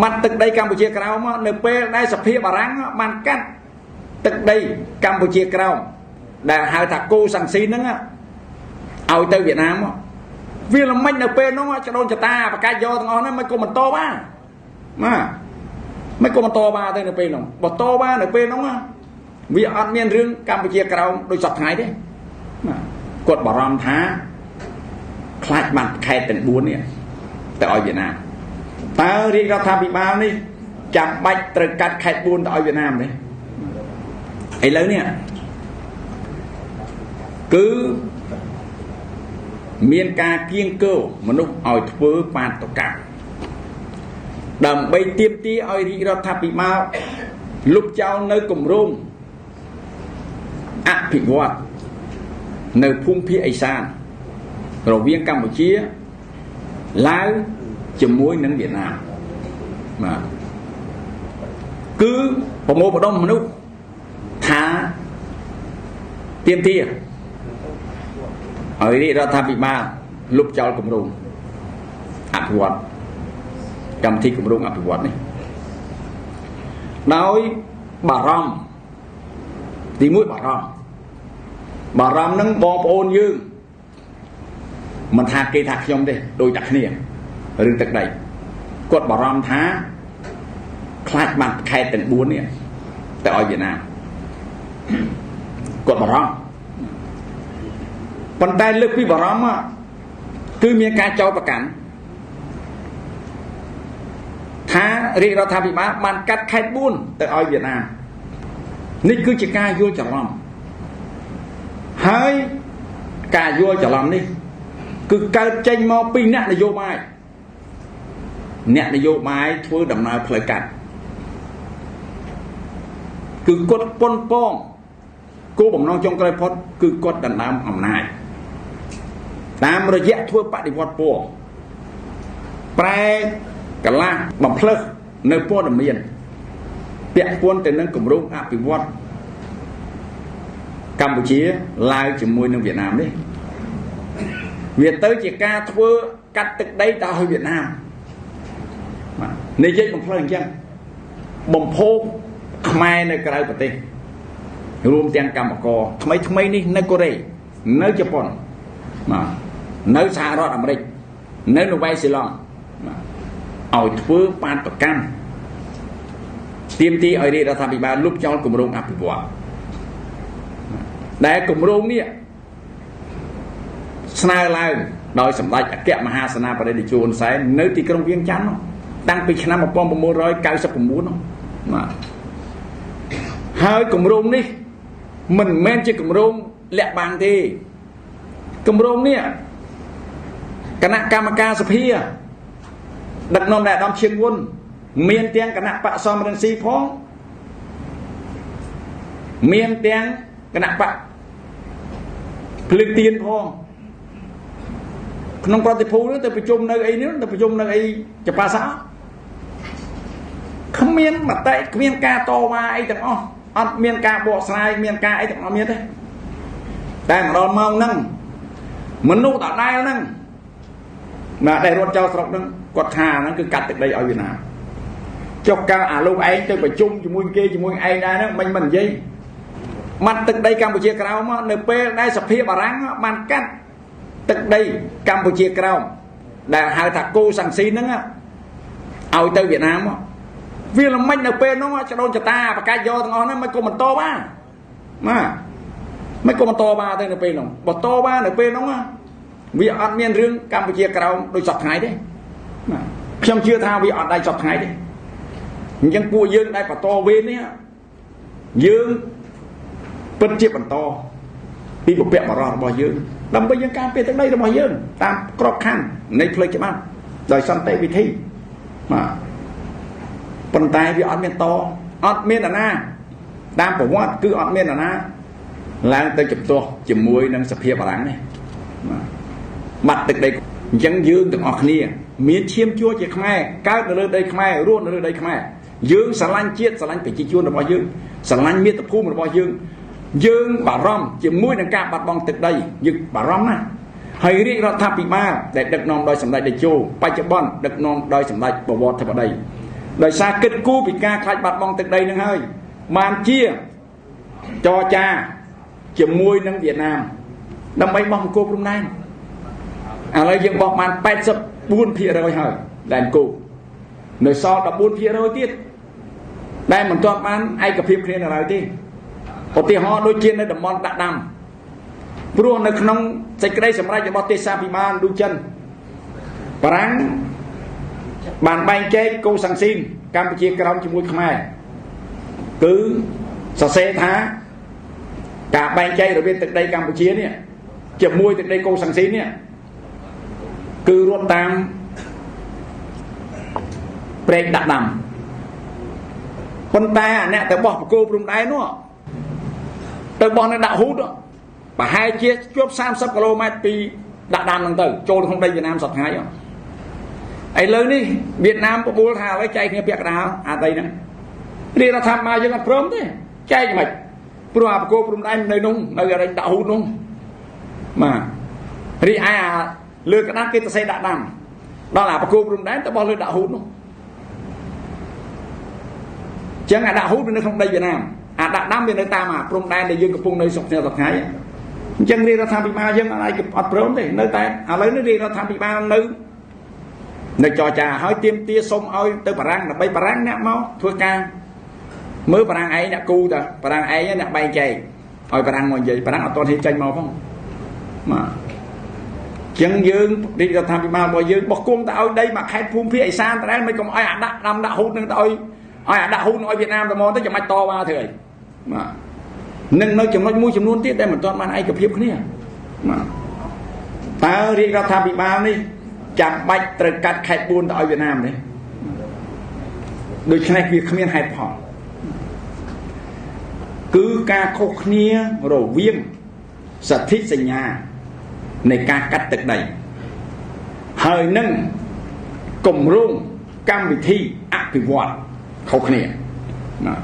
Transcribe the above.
mặtទឹកđây Campuchia Krau mà nơi pe đây sập phía bà răng man cắtទឹកដីកម្ពុជាក្រោមដែលហៅថាគោសង្ស៊ីហ្នឹងឲ្យទៅវៀតណាមវាល្មិចនៅពេលហ្នឹងចដូនចតាបកាច់យកទាំងអស់ហ្នឹងមិនក៏បន្តបានណាមិនក៏បន្តបានទៅនៅពេលហ្នឹងបន្តបាននៅពេលហ្នឹងវាអត់មានរឿងកម្ពុជាក្រោមដូចសពថ្ងៃទេណាគាត់បារម្ភថាខ្លាចបាត់ខេត្តទាំង4នេះទៅឲ្យវៀតណាមតើរាជរដ្ឋាភិបាលនេះចាំបាច់ត្រូវកាត់ខេត្ត4ទៅឲ្យវៀតណាមទេឥឡូវនេះគឺមានការគៀងគើមនុស្សឲ្យធ្វើបាតុកម្មដើម្បីទាមទារឲ្យរាជរដ្ឋាភិបាលលុបចោលនៅគម្រោងអភិវឌ្ឍនៅភូមិភាគឦសានរវាងកម្ពុជាឡាវជាមួយនឹងវៀតណាមបាទគឺប្រមូលផ្ដុំមនុស្សថាទាមទារឲ្យរាជរដ្ឋាភិបាលលុបចោលគម្រោងអភិវឌ្ឍកម្មវិធីគម្រោងអភិវឌ្ឍនេះដោយបារម្ភទី1បារម្ភនឹងបងប្អូនយើងមិនថាគេថាខ្ញុំទេដូចតែគ្នារឿងទឹកដីគាត់បារម្ភថាខ្លាចបាត់ខេត្តទាំង4នេះទៅឲ្យវៀតណាមគាត់បារម្ភប៉ុន្តែលើកពីបារម្ភគឺមានការចោទប្រកាន់ថារាជរដ្ឋាភិបាលបានកាត់ខេត្ត4ទៅឲ្យវៀតណាមនេះគឺជាការយល់ច្រឡំហើយការយល់ច្រឡំនេះគឺកើតចេញមកពីអ្នកនយោបាយធ្វើដំណើរផ្លូវកាត់គឺគាត់ប៉ុនប៉ងគោលបំណងចុងក្រោយផុតគឺគាត់ដណ្ដើមអំណាចតាមរយៈធ្វើបដិវត្តពណ៌ប្រែកលាស់បំភ្លឹះនៅព័ត៌មានពាក់ព័ន្ធទៅនឹងគម្រោងអភិវឌ្ឍកម្ពុជាឡាវជាមួយនឹងវៀតណាមនេះវាទៅជាការធ្វើកាត់ទឹកដីទៅឲ្យវៀតណាមនិយាយបំភ្លឺអញ្ចឹងបំភោគខ្មែរនៅក្រៅប្រទេសរួមទាំងកម្មករថ្មីនេះនៅកូរ៉េនៅជប៉ុននៅសហរដ្ឋអាមេរិកនៅនូវែលសេឡង់ឲ្យធ្វើបាតុកម្មទាមទារឲ្យរាជរដ្ឋាភិបាលលុបចោលគម្រោងអភិវឌ្ឍដែលគម្រោងនេះស្នើឡើងដោយសម្ដេចអគ្គមហាសេនាបតីតេជោហ៊ុនសែននៅទីក្រុងវៀងច័ន្ទតាំងពីឆ្នាំ1999ហើយគម្រោងនេះមិនមែនជាគម្រោងលាក់បាំងទេគម្រោងនេះគណៈកម្មការសភាដឹកនាំដោយអាដាមឈៀងវុនមានទាំងគណៈបកសំរងស៊ីផងមានទាំងគណៈបកភ្លឹងទៀនផងក្នុងប្រតិភូនេះទៅប្រជុំនៅអីនេះទៅប្រជុំនៅអីចប៉ាសាគ្មានមតិគ្មានការតវ៉ាអីទាំងអស់អត់មានការបកស្រាយមានការអីទាំងអស់មានទេតែម្ដងមកហ្នឹងមនុស្សដដែលហ្នឹងណាដែលរត់ចោលស្រុកហ្នឹងគាត់ថាហ្នឹងគឺកាត់ទឹកដីឲ្យវៀតណាមចុះកាលអាលោកឯងទៅប្រជុំជាមួយគេជាមួយឯងដែរហ្នឹងមិននិយាយមាត់ទឹកដីកម្ពុជាក្រោមនៅពេលដែលសភាបារាំងបានកាត់ទឹកដីកម្ពុជាក្រោមដែលហៅថាគោសង្ស៊ីហ្នឹងឲ្យទៅវៀតណាមវាល្មិចនៅពេលហ្នឹងចដូនចតាបកាច់យកទាំងអស់ហ្នឹងមិនក៏បន្តបានណាមិនក៏បន្តបានទៅនៅពេលហ្នឹងបន្តបាននៅពេលហ្នឹងវាអត់មានរឿងកម្ពុជាក្រោមដូចសពថ្ងៃទេណាខ្ញុំជឿថាវាអត់ដែរសពថ្ងៃទេអញ្ចឹងពួកយើងដែលបន្តវេននេះយើងពិតជាបន្តពីពពកបរោះរបស់យើងដើម្បីយើងការពារទឹកដីរបស់យើងតាមក្របខ័ណ្ឌនៃផ្លូវច្បាប់ដោយសន្តិវិធីបាទប៉ុន្តែវាអត់មានតអត់មានអាណាតាមប្រវត្តិគឺអត់មានអាណាឡើងទៅជំទាស់ជាមួយនឹងសភាបារាំងនេះបាត់ទឹកដីអញ្ចឹងយើងទាំងអស់គ្នាមានឈាមជួរជាខ្មែរកើតនៅលើដីខ្មែររស់នៅលើដីខ្មែរយើងស្រឡាញ់ជាតិស្រឡាញ់ប្រជាជនរបស់យើងស្រឡាញ់មាតុភូមិរបស់យើងបារម្ភជាមួយនឹងការបាត់បង់ទឹកដីយើងបារម្ភណាស់ហើយរាជរដ្ឋាភិបាលដែលដឹកនាំដោយសម្ដេចតេជោបច្ចុប្បន្នដឹកនាំដោយសម្ដេចបវរធិបតី ដោយសារគិតគូរពីការខ្លាចបាត់បង់ទឹកដីនឹងហើយបានជាចរចាជាមួយនឹងវៀតណាមដើម្បីបោះបង្គោលព្រំដែនឥឡូវយើងបោះបាន 84% ហើយដែនគោកនៅសល់ 14% ទៀតដែលមិនទាន់បានឯកភាពគ្នានៅឡើយទេឧទាហរណ៍ដូចជានៅតំបន់ដាក់ដាំព្រោះនៅក្នុងសេចក្តីសម្រេចរបស់ទេសាភិបាលឥណ្ឌូចិនបារាំងបានបែងចែកកូសាំងស៊ីនកម្ពុជាក្រោមជាមួយខ្មែរគឺសរសេរថាការបែងចែករវាងទឹកដីកម្ពុជានេះជាមួយទឹកដីកូសាំងស៊ីននេះគឺរត់តាមព្រែកដាក់ដាំប៉ុន្តែអ្នកទៅបោះបង្គោលព្រំដែននោះទៅបោះនៅដាក់ហ៊ូតប្រហែលជាជាប់30 គីឡូម៉ែត្រពីដាក់ដាំហ្នឹងទៅចូលក្នុងដីវៀតណាមសប្តាហ៍ឥឡូវនេះវៀតណាមប្របួលថាឥឡូវចែកគ្នាពាក់កណ្ដាលអាដីហ្នឹងរាជរដ្ឋាភិបាលយើងអត់ព្រមទេចែកមិនព្រោះអាបង្គោលព្រំដែននៅនោះនៅរែងដាក់ហ៊ូតនោះបាទរីឯអាលើកណ្ដាលគេទៅសេដាក់ដាំដល់អាបង្គោលព្រំដែនទៅបោះលើដាក់ហ៊ូតនោះចឹងអាដាក់ហ៊ូតវានៅក្នុងដីវៀតណាមអាដាក់ដាំវានៅតាមអាព្រំដែនដែលយើងកំពុងនៅស្រុកស្ថ្ងៃអញ្ចឹងរាជរដ្ឋាភិបាលយើងអត់ព្រមទេនៅតែឥឡូវនេះរាជរដ្ឋាភិបាលនៅចរចាហើយទាមទារសុំឲ្យទៅបារាំងដើម្បីបារាំងអ្នកមកធ្វើការមើលបារាំងឯងអ្នកគូតាបារាំងឯងអ្នកបែងចែកឲ្យបារាំងមកនិយាយបារាំងអត់ទាន់ហ៊ានចេញមកផងបាទចឹងយើងរាជរដ្ឋាភិបាលរបស់យើងបោះគង់ទៅឲ្យដីមកខេត្តភូមិភាគឦសានតែមិនកុំឲ្យអាដាក់ដាំដាក់ហ៊ូតនឹងទៅឲ្យអាដាក់ហ៊ូតឲ្យវៀតណាមទៅមកទៅចាំបាច់តវ៉ាធ្វើអីបាទនឹងនៅចំណុចមួយចំនួនទៀតដែលមិនទាន់បានឯកភាពគ្នាបាទតើរាជរដ្ឋាភិបាលនេះចាំបាច់ត្រូវកាត់ខេត្ត4ទៅឲ្យវៀតណាមទេដូច្នេះវាគ្មានហេតុផលគឺការខុសគ្នារវាងសន្ធិសញ្ញានៃការកាត់ទឹកដីហើយនឹងគម្រោងកម្មវិធីអភិវឌ្ឍខុសគ្នាណា